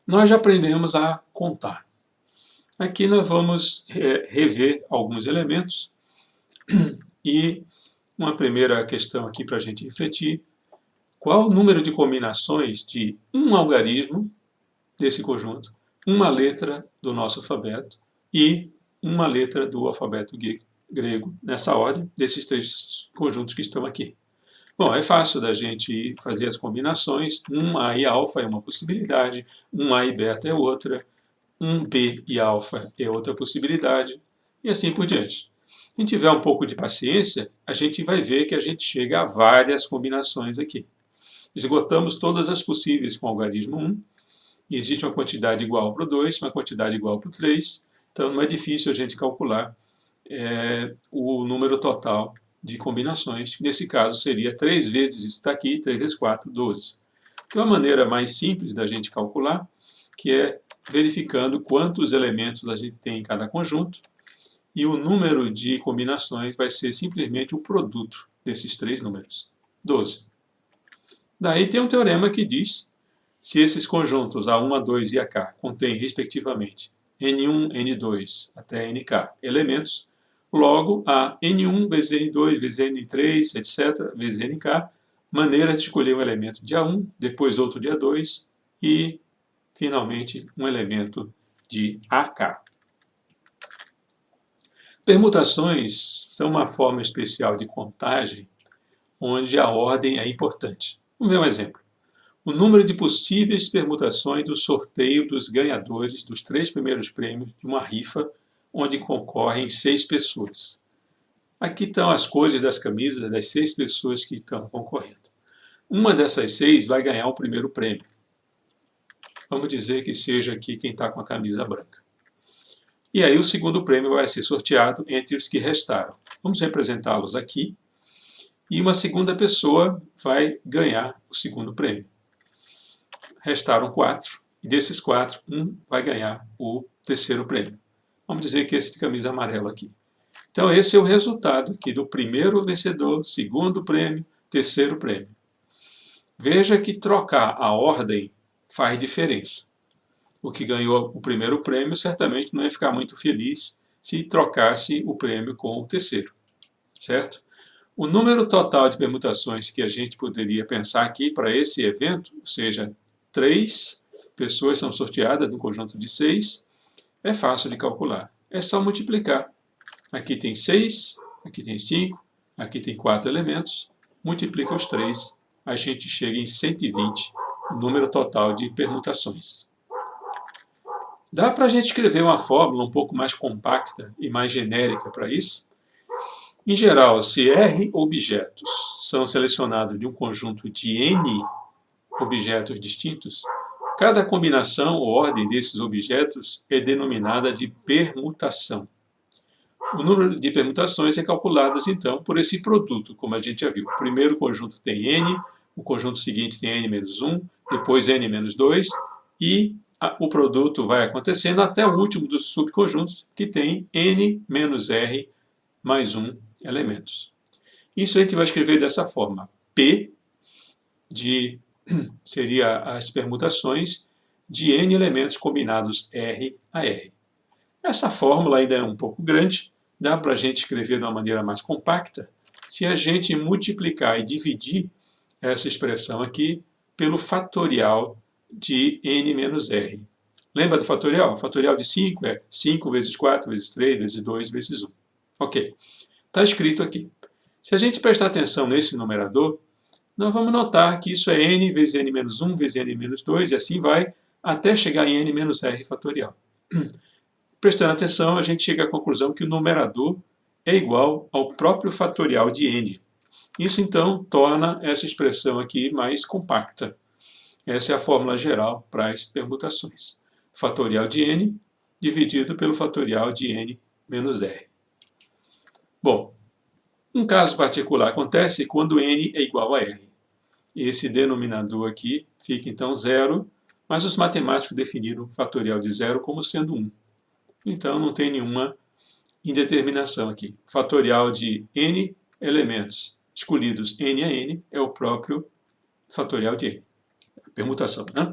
Nós já aprendemos a contar. Aqui nós vamos rever alguns elementos e uma primeira questão aqui para a gente refletir: qual o número de combinações de um algarismo desse conjunto, uma letra do nosso alfabeto e uma letra do alfabeto grego, nessa ordem, desses três conjuntos que estão aqui? Bom, é fácil da gente fazer as combinações. Um A e alfa é uma possibilidade, um A e beta é outra, um B e alfa é outra possibilidade, e assim por diante. Se a gente tiver um pouco de paciência, a gente vai ver que a gente chega a várias combinações aqui. Esgotamos todas as possíveis com o algarismo 1, e existe uma quantidade igual para o 2, uma quantidade igual para o 3, então não é difícil a gente calcular o número total de combinações. Nesse caso seria 3 vezes isso está aqui, 3 vezes 4, 12. Tem uma maneira mais simples da gente calcular, que é verificando quantos elementos a gente tem em cada conjunto, e o número de combinações vai ser simplesmente o produto desses três números, 12. Daí tem um teorema que diz: se esses conjuntos A1, A2 e AK contêm, respectivamente, N1, N2 até NK elementos, logo há N1 vezes N2 vezes N3, etc., vezes NK, maneiras de escolher um elemento de A1, depois outro de A2 e, finalmente, um elemento de AK. Permutações são uma forma especial de contagem onde a ordem é importante. Vamos ver um exemplo. O número de possíveis permutações do sorteio dos ganhadores dos 3 primeiros prêmios de uma rifa onde concorrem 6 pessoas. Aqui estão as cores das camisas das 6 pessoas que estão concorrendo. Uma dessas 6 vai ganhar o primeiro prêmio. Vamos dizer que seja aqui quem está com a camisa branca. E aí o segundo prêmio vai ser sorteado entre os que restaram. Vamos representá-los aqui. E uma segunda pessoa vai ganhar o segundo prêmio. Restaram 4, e desses 4, um vai ganhar o terceiro prêmio. Vamos dizer que esse de camisa amarela aqui. Então esse é o resultado aqui do primeiro vencedor, segundo prêmio, terceiro prêmio. Veja que trocar a ordem faz diferença. O que ganhou o primeiro prêmio certamente não ia ficar muito feliz se trocasse o prêmio com o terceiro, certo? O número total de permutações que a gente poderia pensar aqui para esse evento, ou seja, 3 pessoas são sorteadas no conjunto de 6, é fácil de calcular. É só multiplicar. Aqui tem 6, aqui tem 5, aqui tem 4 elementos, multiplica os 3, a gente chega em 120, o número total de permutações. Dá para a gente escrever uma fórmula um pouco mais compacta e mais genérica para isso? Em geral, se R objetos são selecionados de um conjunto de N objetos distintos, cada combinação ou ordem desses objetos é denominada de permutação. O número de permutações é calculado, então, por esse produto, como a gente já viu. O primeiro conjunto tem N, o conjunto seguinte tem N menos 1, depois N menos 2, e o produto vai acontecendo até o último dos subconjuntos, que tem N menos R mais 1 elementos. Isso a gente vai escrever dessa forma. P seria as permutações de N elementos combinados R a R. Essa fórmula ainda é um pouco grande, dá para a gente escrever de uma maneira mais compacta se a gente multiplicar e dividir essa expressão aqui pelo fatorial de N menos R. Lembra do fatorial? O fatorial de 5 é 5 vezes 4 vezes 3 vezes 2 vezes 1. Ok, está escrito aqui. Se a gente prestar atenção nesse numerador, nós vamos notar que isso é n vezes n menos 1 vezes n menos 2, e assim vai até chegar em n menos r fatorial. Prestando atenção, a gente chega à conclusão que o numerador é igual ao próprio fatorial de n. Isso, então, torna essa expressão aqui mais compacta. Essa é a fórmula geral para as permutações. Fatorial de n dividido pelo fatorial de n menos r. Bom, um caso particular acontece quando n é igual a r. Esse denominador aqui fica, então, 0, mas os matemáticos definiram o fatorial de 0 como sendo 1. Então, não tem nenhuma indeterminação aqui. O fatorial de n elementos escolhidos n a n é o próprio fatorial de n. A permutação, né?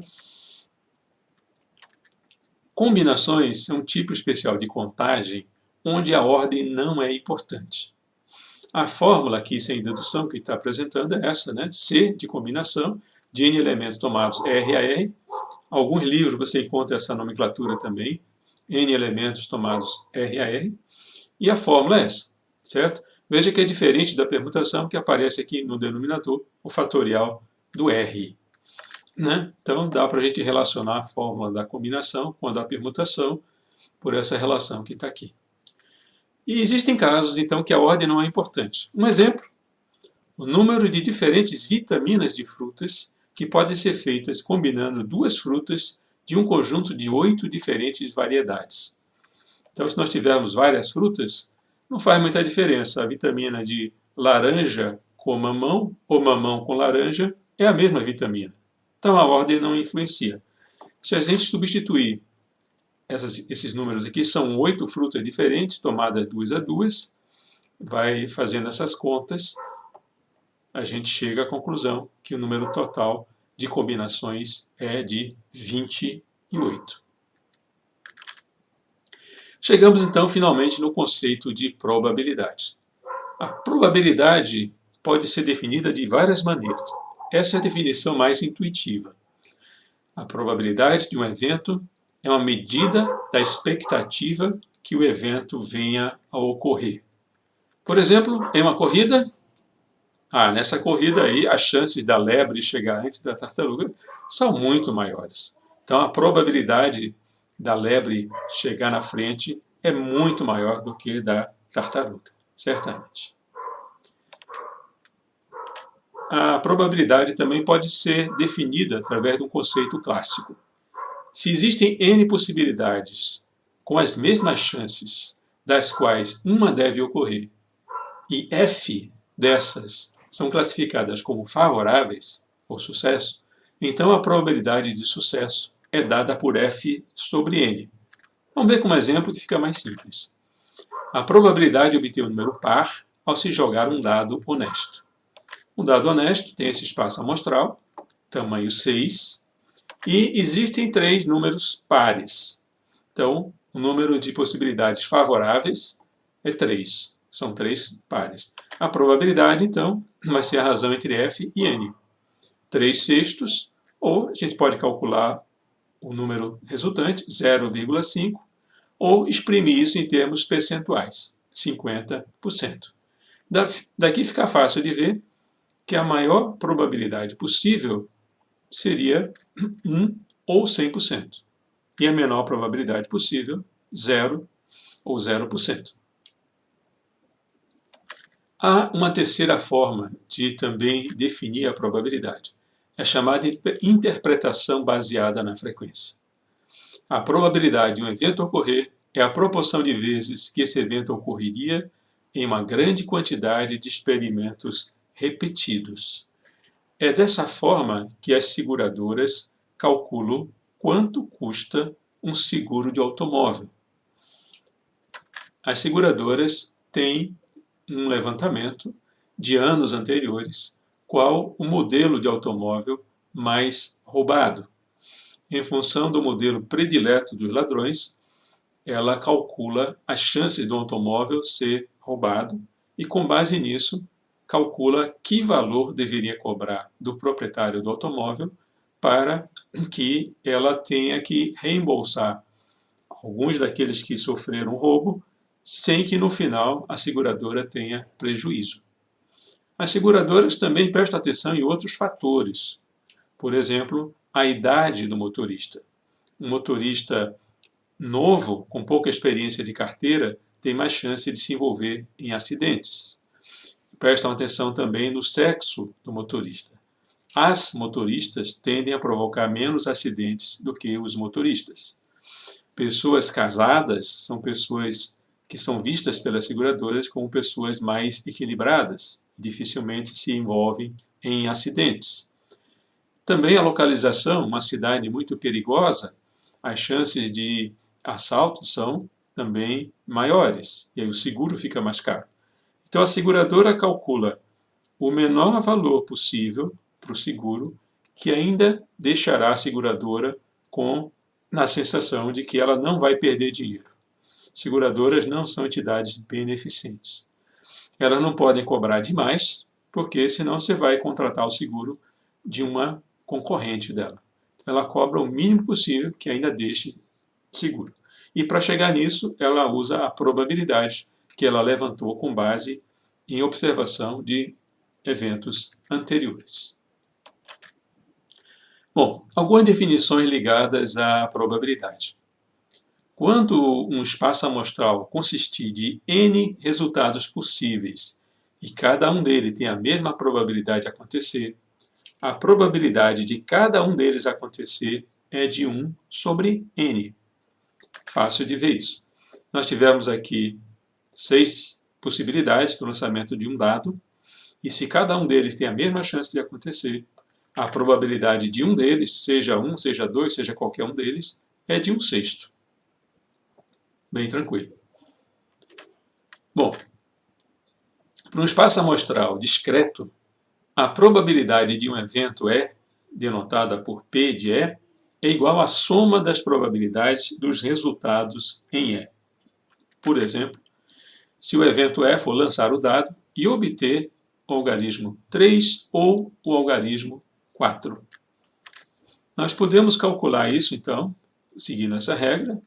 Combinações é um tipo especial de contagem onde a ordem não é importante. A fórmula aqui, sem dedução, que está apresentando é essa, né? C de combinação, de N elementos tomados R a R. Alguns livros você encontra essa nomenclatura também, N elementos tomados R a R. E a fórmula é essa, certo? Veja que é diferente da permutação que aparece aqui no denominador, o fatorial do R. Né? Então, dá para a gente relacionar a fórmula da combinação com a da permutação por essa relação que está aqui. E existem casos, então, que a ordem não é importante. Um exemplo, o número de diferentes vitaminas de frutas que podem ser feitas combinando duas frutas de um conjunto de 8 diferentes variedades. Então, se nós tivermos várias frutas, não faz muita diferença. A vitamina de laranja com mamão ou mamão com laranja é a mesma vitamina. Então, a ordem não influencia. Se a gente substituir esses números aqui, são 8 frutas diferentes, tomadas 2 a 2, vai fazendo essas contas, a gente chega à conclusão que o número total de combinações é de 28. Chegamos então finalmente no conceito de probabilidade. A probabilidade pode ser definida de várias maneiras. Essa é a definição mais intuitiva. A probabilidade de um evento é uma medida da expectativa que o evento venha a ocorrer. Por exemplo, em uma corrida, nessa corrida aí as chances da lebre chegar antes da tartaruga são muito maiores. Então a probabilidade da lebre chegar na frente é muito maior do que da tartaruga, certamente. A probabilidade também pode ser definida através de um conceito clássico. Se existem N possibilidades com as mesmas chances, das quais uma deve ocorrer, e F dessas são classificadas como favoráveis, ou sucesso, então a probabilidade de sucesso é dada por F sobre N. Vamos ver como exemplo que fica mais simples. A probabilidade de obter um número par ao se jogar um dado honesto. Um dado honesto tem esse espaço amostral, tamanho 6, e existem 3 números pares. Então, o número de possibilidades favoráveis é 3. São 3 pares. A probabilidade, então, vai ser a razão entre F e N. 3/6, ou a gente pode calcular o número resultante, 0,5, ou exprimir isso em termos percentuais, 50%. Daqui fica fácil de ver que a maior probabilidade possível seria 1 ou 100%. E a menor probabilidade possível, 0 ou 0%. Há uma terceira forma de também definir a probabilidade. É chamada de interpretação baseada na frequência. A probabilidade de um evento ocorrer é a proporção de vezes que esse evento ocorreria em uma grande quantidade de experimentos repetidos. É dessa forma que as seguradoras calculam quanto custa um seguro de automóvel. As seguradoras têm um levantamento de anos anteriores, qual o modelo de automóvel mais roubado. Em função do modelo predileto dos ladrões, ela calcula as chances do automóvel ser roubado e, com base nisso, calcula que valor deveria cobrar do proprietário do automóvel para que ela tenha que reembolsar alguns daqueles que sofreram roubo, sem que no final a seguradora tenha prejuízo. As seguradoras também prestam atenção em outros fatores. Por exemplo, a idade do motorista. Um motorista novo, com pouca experiência de carteira, tem mais chance de se envolver em acidentes. Prestam atenção também no sexo do motorista. As motoristas tendem a provocar menos acidentes do que os motoristas. Pessoas casadas são pessoas que são vistas pelas seguradoras como pessoas mais equilibradas e dificilmente se envolvem em acidentes. Também a localização, uma cidade muito perigosa, as chances de assalto são também maiores, e aí o seguro fica mais caro. Então a seguradora calcula o menor valor possível para o seguro, que ainda deixará a seguradora com na sensação de que ela não vai perder dinheiro. Seguradoras não são entidades beneficentes. Elas não podem cobrar demais, porque senão você vai contratar o seguro de uma concorrente dela. Ela cobra o mínimo possível que ainda deixe seguro. E para chegar nisso, ela usa a probabilidade que ela levantou com base em observação de eventos anteriores. Bom, algumas definições ligadas à probabilidade. Quando um espaço amostral consistir de n resultados possíveis e cada um deles tem a mesma probabilidade de acontecer, a probabilidade de cada um deles acontecer é de 1 sobre n. Fácil de ver isso. Nós tivemos aqui 6 possibilidades do lançamento de um dado, e se cada um deles tem a mesma chance de acontecer, a probabilidade de um deles, seja 1, seja 2, seja qualquer um deles, é de 1/6. Bem tranquilo. Bom, para um espaço amostral discreto, a probabilidade de um evento E, denotada por P de E, é igual à soma das probabilidades dos resultados em E. Por exemplo, se o evento E for lançar o dado e obter o algarismo 3 ou o algarismo 4. Nós podemos calcular isso, então, seguindo essa regra,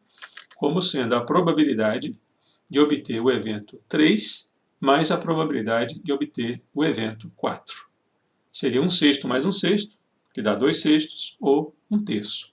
como sendo a probabilidade de obter o evento 3 mais a probabilidade de obter o evento 4. Seria 1/6 mais 1/6, que dá 2/6, ou 1/3.